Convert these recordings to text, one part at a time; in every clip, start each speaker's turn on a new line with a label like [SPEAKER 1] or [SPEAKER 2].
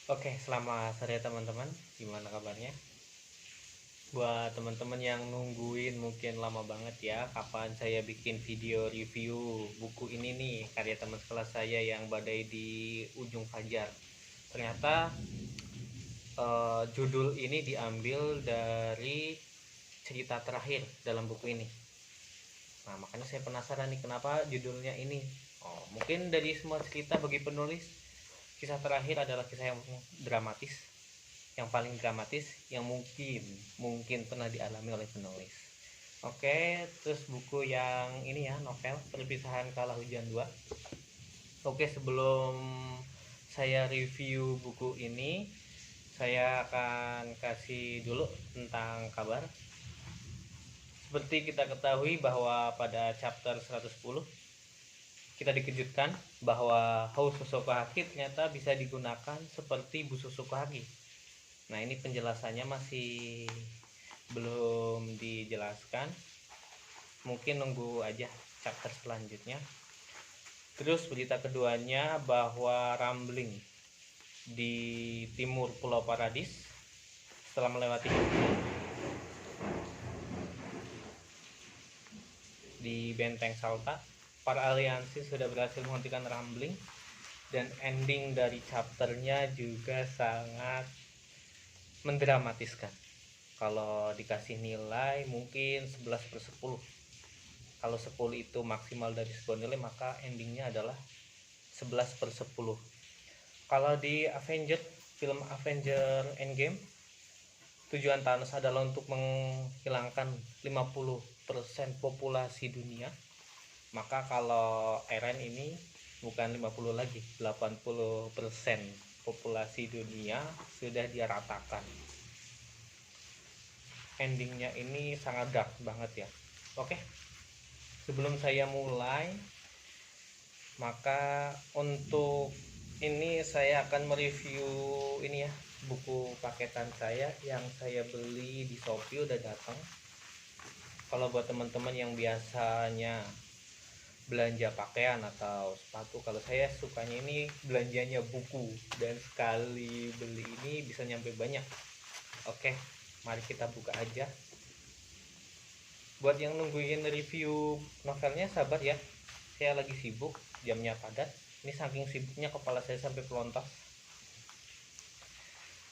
[SPEAKER 1] Oke, selamat sore teman-teman. Gimana kabarnya? Buat teman-teman yang nungguin mungkin lama banget ya, kapan saya bikin video review buku ini nih, karya teman sekelas saya yang badai di ujung fajar. Ternyata judul ini diambil dari cerita terakhir dalam buku ini. Nah, makanya saya penasaran nih kenapa judulnya ini. Oh, mungkin dari semua cerita bagi penulis, kisah terakhir adalah kisah yang dramatis, yang paling dramatis yang mungkin pernah dialami oleh penulis. Oke, terus buku yang ini ya, novel Perpisahan Kala Hujan 2. Oke, sebelum saya review buku ini, saya akan kasih dulu tentang kabar. Seperti kita ketahui bahwa pada chapter 110 kita dikejutkan bahwa Hou Sosokahaki ternyata bisa digunakan seperti Bu Sosokahaki. Nah, ini penjelasannya masih belum dijelaskan. Mungkin nunggu aja chapter selanjutnya. Terus berita keduanya bahwa Rambling di timur Pulau Paradis setelah melewati di Benteng Salta, para aliansi sudah berhasil menghentikan Rambling, dan ending dari chapternya juga sangat mendramatiskan. Kalau dikasih nilai mungkin 11/10. Kalau 10 itu maksimal dari sebuah nilai, maka endingnya adalah 11/10. Kalau di film Avenger Endgame, tujuan Thanos adalah untuk menghilangkan 50% populasi dunia. Maka kalau Eren ini bukan 50 lagi, 80% populasi dunia sudah diratakan. Endingnya ini sangat dark banget ya. Oke, sebelum saya mulai, maka untuk ini saya akan mereview ini ya, buku paketan saya yang saya beli di Shopee udah datang. Kalau buat teman-teman yang biasanya belanja pakaian atau sepatu, kalau saya sukanya ini belanjanya buku, dan sekali beli ini bisa nyampe banyak. Oke, mari kita buka aja. Buat yang nungguin review novelnya sabar ya, saya lagi sibuk, jamnya padat. Ini saking sibuknya kepala saya sampai pelontos.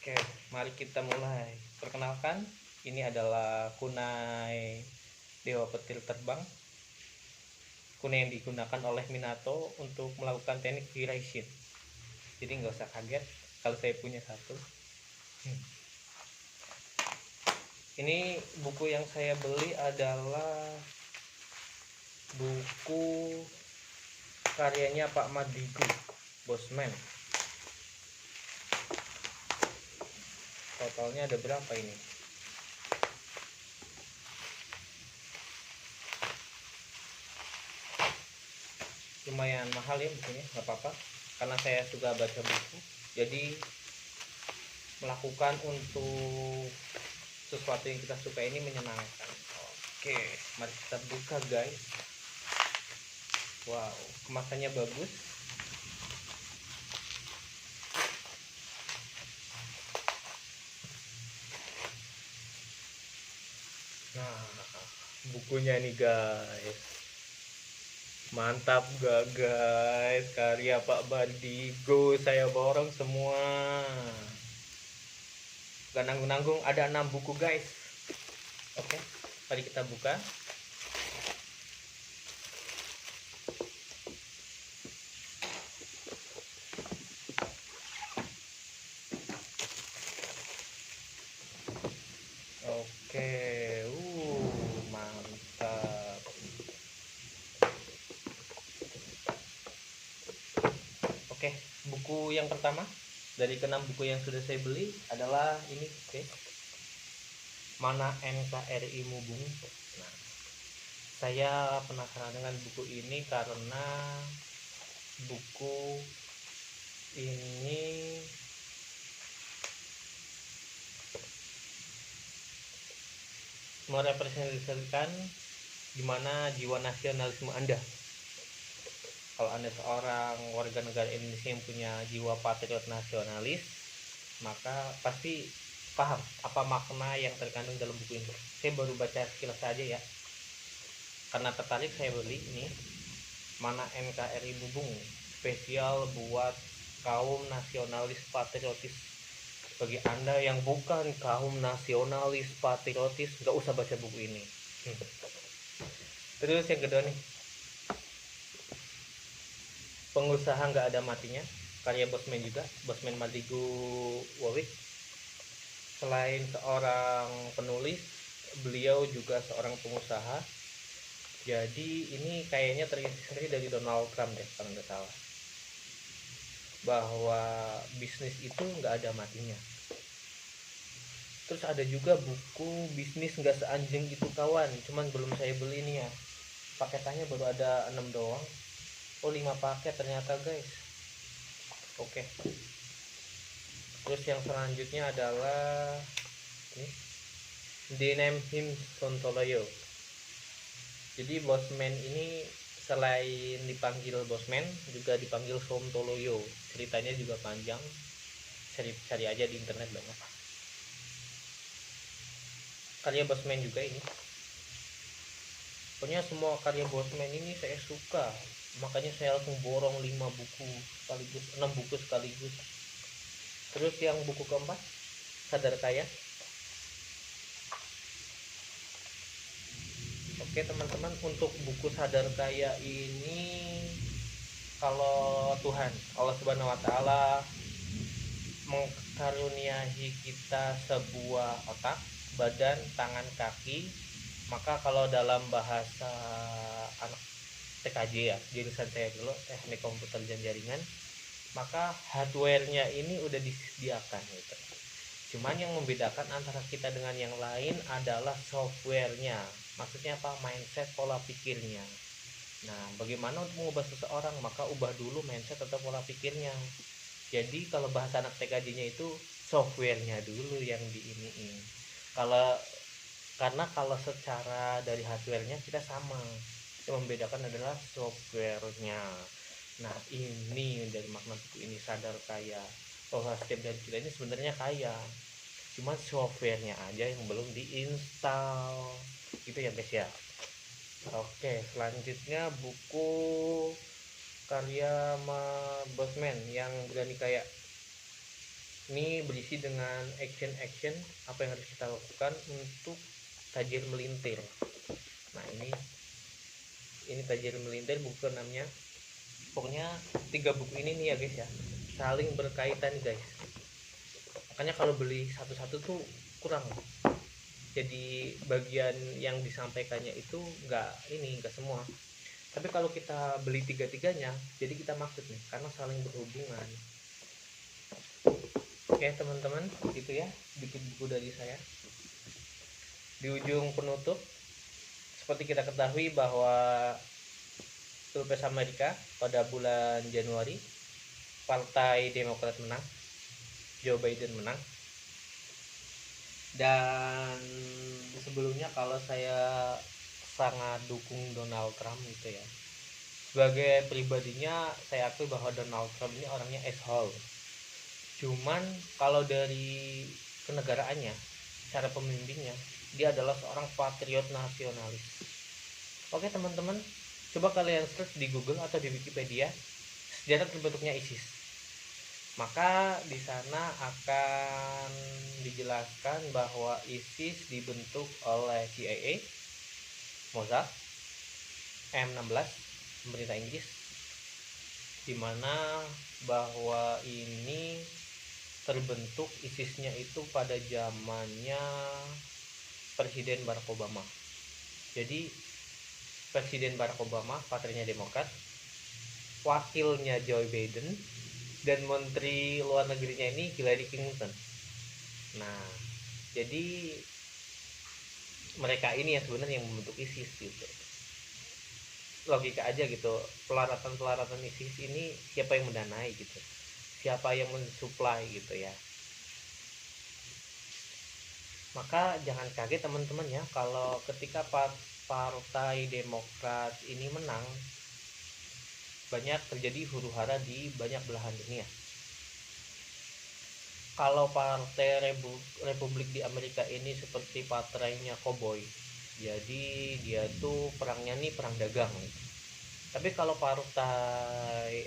[SPEAKER 1] Oke, mari kita mulai. Perkenalkan, ini adalah kunai Dewa Petir Terbang. Kunai yang digunakan oleh Minato untuk melakukan teknik Hiraishin. Jadi nggak usah kaget kalau saya punya satu. Ini buku yang saya beli adalah buku karyanya Pak Madigu, Bosman. Totalnya ada berapa ini? Lumayan mahal ya bukunya, nggak apa-apa, karena saya suka baca buku, jadi melakukan untuk sesuatu yang kita suka ini menyenangkan. Oke, mari kita buka guys. Wow, kemasannya bagus. Nah, bukunya nih guys, mantap gak guys, karya Pak Bandigo, saya borong semua, gak nanggung-nanggung, ada 6 buku guys. Oke, mari kita buka. Oke, mantap. Oke, buku yang pertama dari ke-6 buku yang sudah saya beli adalah ini. Oke, Mana NKRI Mubung. Nah, saya penasaran dengan buku ini karena buku ini merepresentasikan gimana jiwa nasionalisme Anda. Kalau Anda seorang warga negara Indonesia yang punya jiwa patriot nasionalis, maka pasti paham apa makna yang terkandung dalam buku ini. Saya baru baca sekilas saja ya, karena tertarik saya beli ini. Mana NKRI Bubung spesial buat kaum nasionalis patriotis. Bagi anda yang bukan kaum nasionalis patriotis, nggak usah baca buku ini. Terus yang kedua nih, pengusaha nggak ada matinya, karya Bosman juga, Bosman Madigu Wawik. Selain seorang penulis, beliau juga seorang pengusaha. Jadi ini kayaknya terinspirasi dari Donald Trump deh kalau nggak salah, bahwa bisnis itu nggak ada matinya. Terus ada juga buku bisnis nggak seanjing itu kawan, cuman belum saya beli nih ya, paketannya baru ada 6 doang. Oh 5 paket ternyata guys. Oke. Terus yang selanjutnya adalah ini, The Name Him Sontoloyo. Jadi Bosman ini selain dipanggil Bosman juga dipanggil Sontoloyo. Ceritanya juga panjang, cari aja di internet banyak. Karya Bosman juga ini, pokoknya semua karya Bosman ini saya suka, makanya saya langsung borong 5 buku sekaligus, 6 buku sekaligus. Terus yang buku keempat, Sadar Kaya. Oke teman-teman, untuk buku Sadar Kaya ini, kalau Tuhan Allah Subhanahu wa taala mengkaruniai kita sebuah otak, badan, tangan, kaki, maka kalau dalam bahasa anak TKJ ya, jurusan saya dulu teknik komputer dan jaringan, maka hardware-nya ini udah disediakan gitu. Cuman yang membedakan antara kita dengan yang lain adalah software-nya. Maksudnya apa? Mindset, pola pikirnya. Nah, bagaimana untuk mengubah seseorang? Maka ubah dulu mindset atau pola pikirnya. Jadi kalau bahasa anak TKJ-nya itu software-nya dulu yang diiniin. Karena kalau secara dari hardware-nya kita sama. Yang membedakan adalah software-nya. Nah, ini dari makna buku ini, Sadar Kaya. Bahwa setiap dari kita ini sebenarnya kaya, cuman softwarenya aja yang belum diinstal gitu ya guys ya. Oke, selanjutnya buku karya Bosman yang Berani Kaya. Ini berisi dengan action apa yang harus kita lakukan untuk tajir melintir. Nah ini tajir melintir buku namanya. Pokoknya 3 buku ini nih ya guys ya, saling berkaitan guys. Makanya kalau beli satu-satu tuh kurang, jadi bagian yang disampaikannya itu nggak semua. Tapi kalau kita beli tiga-tiganya, jadi kita maksud nih, karena saling berhubungan. Oke teman-teman, itu ya sedikit buku dari saya. Di ujung penutup, seperti kita ketahui bahwa Pilpres Amerika pada bulan Januari, Partai Demokrat menang, Joe Biden menang. Dan sebelumnya kalau saya sangat dukung Donald Trump gitu ya, sebagai pribadinya saya akui bahwa Donald Trump ini orangnya asshole. Cuman kalau dari kenegaraannya, cara pemimpinnya, dia adalah seorang patriot nasionalis. Oke teman-teman, coba kalian search di Google atau di Wikipedia sejarah terbentuknya ISIS. Maka di sana akan dijelaskan bahwa ISIS dibentuk oleh CIA, Mossad, M16, pemerintah Inggris, di mana bahwa ini terbentuk ISIS-nya itu pada zamannya Presiden Barack Obama. Jadi Presiden Barack Obama, partainya Demokrat, wakilnya Joe Biden, dan menteri luar negerinya ini Hillary Clinton. Nah, jadi mereka ini yang sebenarnya yang membentuk ISIS gitu. Logika aja gitu, pelaratan ISIS ini siapa yang mendanai gitu, siapa yang mensuplai gitu ya. Maka jangan kaget teman-teman ya kalau ketika Partai Demokrat ini menang, banyak terjadi huru-hara di banyak belahan dunia. kalau partai Republik di Amerika ini seperti partainya koboi, jadi dia tuh perangnya nih perang dagang nih. Tapi kalau partai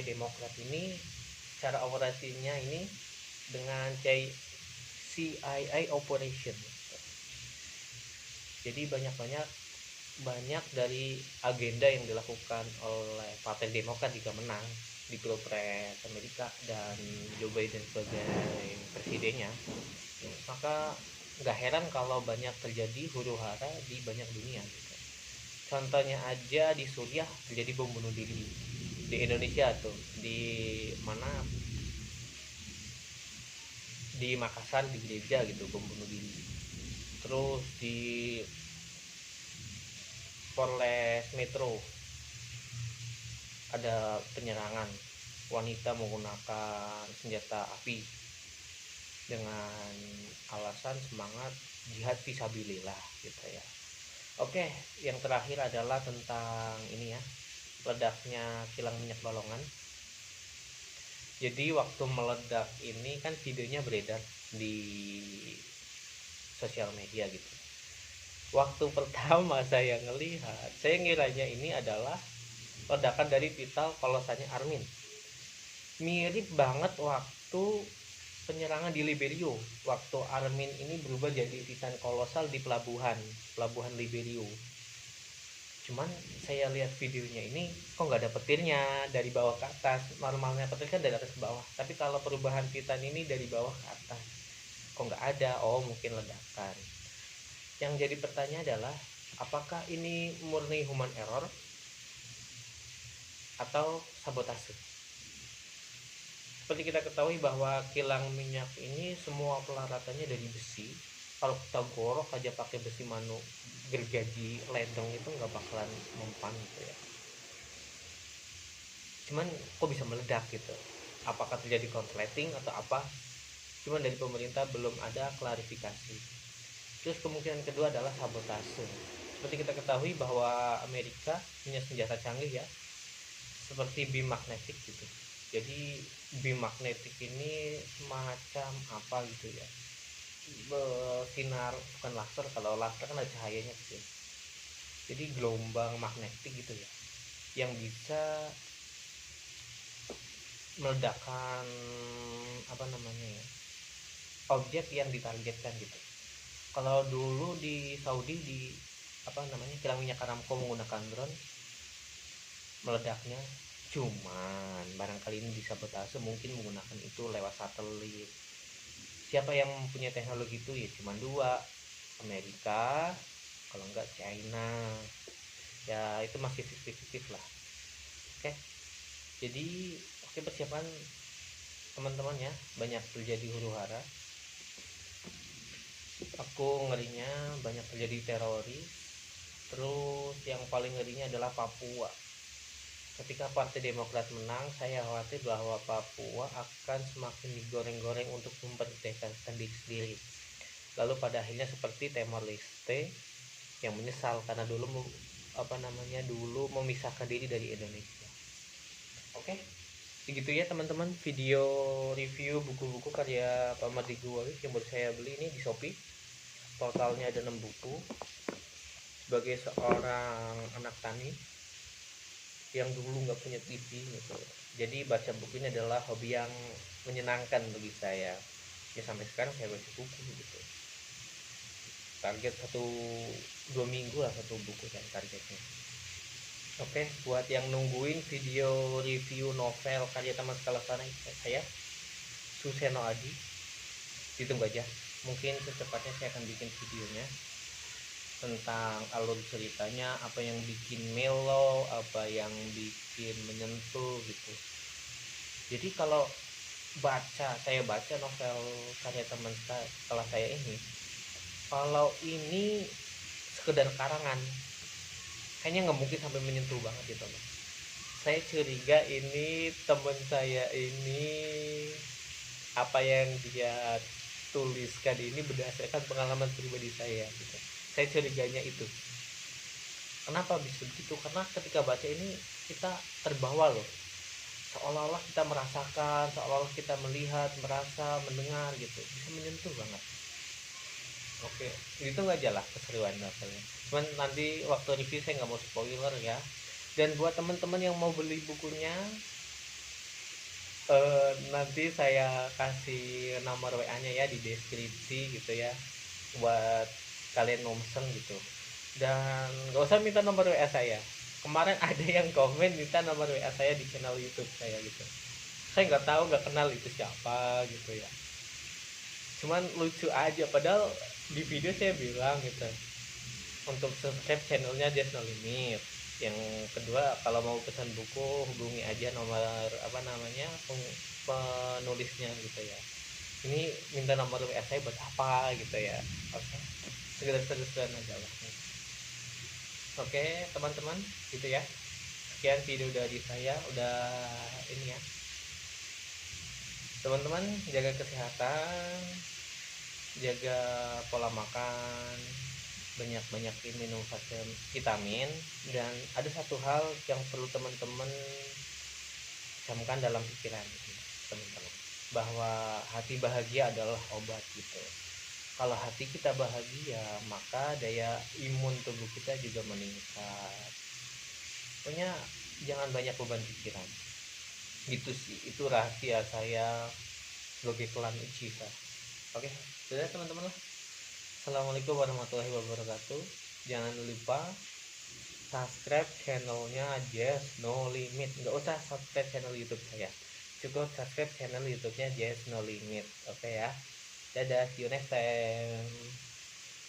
[SPEAKER 1] Demokrat ini cara operasinya ini dengan CIA operation. Jadi banyak dari agenda yang dilakukan oleh Partai Demokrat jika menang di Pilpres Amerika dan Joe Biden sebagai presidennya, maka nggak heran kalau banyak terjadi huru hara di banyak dunia. Contohnya aja di Suriah terjadi bom bunuh diri, di Indonesia tuh di mana, di Makassar di gereja gitu bom bunuh diri. Terus di Polres Metro ada penyerangan wanita menggunakan senjata api dengan alasan semangat jihad fisabilillah gitu ya. Oke, yang terakhir adalah tentang ini ya, meledaknya kilang minyak Balongan. Jadi waktu meledak ini kan videonya beredar di sosial media gitu. Waktu pertama saya ngelihat, saya ngiranya ini adalah ledakan dari vital kolosalnya Armin. Mirip banget waktu penyerangan di Liberio, waktu Armin ini berubah jadi titan kolosal di pelabuhan Liberio. Cuman saya lihat videonya ini kok nggak ada petirnya dari bawah ke atas. Normalnya petir kan dari atas ke bawah, tapi kalau perubahan titan ini dari bawah ke atas kok nggak ada. Oh, mungkin ledakan. Yang jadi pertanyaan adalah apakah ini murni human error atau sabotase? Seperti kita ketahui bahwa kilang minyak ini semua peralatannya dari besi. Kalau kita gorok aja pakai besi gergaji ledong itu nggak bakalan mempan gitu ya. Cuman kok bisa meledak gitu? Apakah terjadi korsleting atau apa? Cuman dari pemerintah belum ada klarifikasi. Terus kemungkinan kedua adalah sabotase. Seperti kita ketahui bahwa Amerika punya senjata canggih ya, seperti beam magnetic gitu. Jadi beam magnetic ini semacam apa gitu ya, bersinar, bukan laser. Kalau laser kan ada cahayanya gitu. Jadi gelombang magnetik gitu ya, yang bisa meledakkan objek yang ditargetkan gitu. Kalau dulu di Saudi di kilang minyak Aramco menggunakan drone, meledaknya. Cuman barangkali ini disabotase, mungkin menggunakan itu lewat satelit. Siapa yang punya teknologi itu? Ya cuma dua, Amerika, kalau enggak China. Ya itu masih fiktif lah. Oke, jadi persiapan teman-teman ya, banyak terjadi huru hara. Aku ngerinya banyak terjadi teroris. Terus yang paling ngerinya adalah Papua. Ketika Partai Demokrat menang, saya khawatir bahwa Papua akan semakin digoreng-goreng untuk memerdekakan diri sendiri. Lalu pada akhirnya seperti Timor Leste yang menyesal karena dulu memisahkan diri dari Indonesia. Oke, begitu ya teman-teman, video review buku-buku karya Pak Mardigu yang baru saya beli ini di Shopee. Totalnya ada 6 buku. Sebagai seorang anak tani yang dulu nggak punya TV gitu, jadi baca buku ini adalah hobi yang menyenangkan bagi saya ya. Sampai sekarang saya baca buku gitu, target 1-2 minggu lah satu buku saya targetnya. Oke, buat yang nungguin video review novel karya teman sekelas saya Suseno Adi, ditunggu aja. Mungkin secepatnya saya akan bikin videonya tentang alur ceritanya, apa yang bikin mellow, apa yang bikin menyentuh gitu. Jadi kalau saya baca novel karya teman setelah saya ini, kalau ini sekedar karangan kayaknya nggak mungkin sampai menyentuh banget gitu loh. Saya curiga ini teman saya ini, apa yang dia tuliskan ini berdasarkan pengalaman pribadi saya gitu. Saya curiganya itu. Kenapa bisa begitu? Karena ketika baca ini kita terbawa loh. seolah-olah kita merasakan, seolah-olah kita melihat, merasa, mendengar gitu, bisa menyentuh banget. Oke, itu aja lah keseruan novelnya. Cuman nanti waktu review saya nggak mau spoiler ya. Dan buat teman-teman yang mau beli bukunya, nanti saya kasih nomor WA-nya ya di deskripsi gitu ya, buat kalian mau mesen gitu. Dan nggak usah minta nomor WA saya. Kemarin ada yang komen minta nomor WA saya di channel YouTube saya gitu. Saya nggak tahu, nggak kenal itu siapa gitu ya. Cuman lucu aja, padahal di video saya bilang gitu, untuk subscribe channelnya Just No Limit. Yang kedua, kalau mau pesan buku hubungi aja nomor apa namanya penulisnya gitu ya. Ini minta nomor WA saya buat apa gitu ya. Oke, sekedar aja lah. Oke teman-teman, gitu ya. Sekian video dari saya, udah ini ya. Teman-teman jaga kesehatan, jaga pola makan, banyak-banyakin minum vitamin. Dan ada satu hal yang perlu teman-teman camkan dalam pikiran gitu, teman-teman, bahwa hati bahagia adalah obat gitu. Kalau hati kita bahagia, maka daya imun tubuh kita juga meningkat. Pokoknya jangan banyak beban pikiran gitu sih, itu rahasia saya sebagai klan Uchiha. Oke, sudah teman-teman lah. Assalamualaikum warahmatullahi wabarakatuh. Jangan lupa subscribe channelnya Just No Limit. Nggak usah subscribe channel YouTube saya, cukup subscribe channel YouTube-nya Just No Limit. Oke ya, dadah, see you next time.